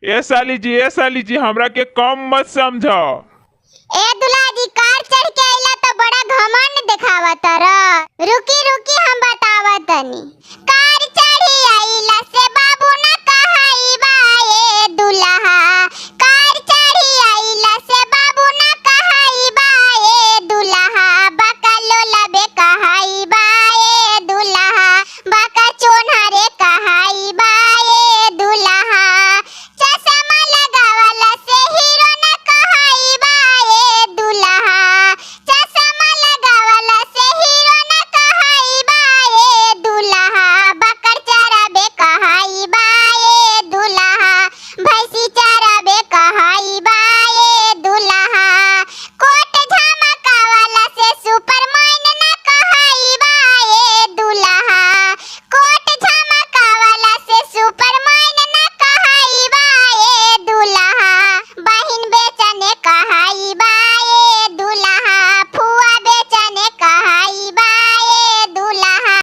ए साली जी हमरा के कम मत समझो। ए दुल्हा जी कार चढ़ के आइला तो बड़ा घमंड दिखावा तारा। रुकी रुकी हम बतावा तनी।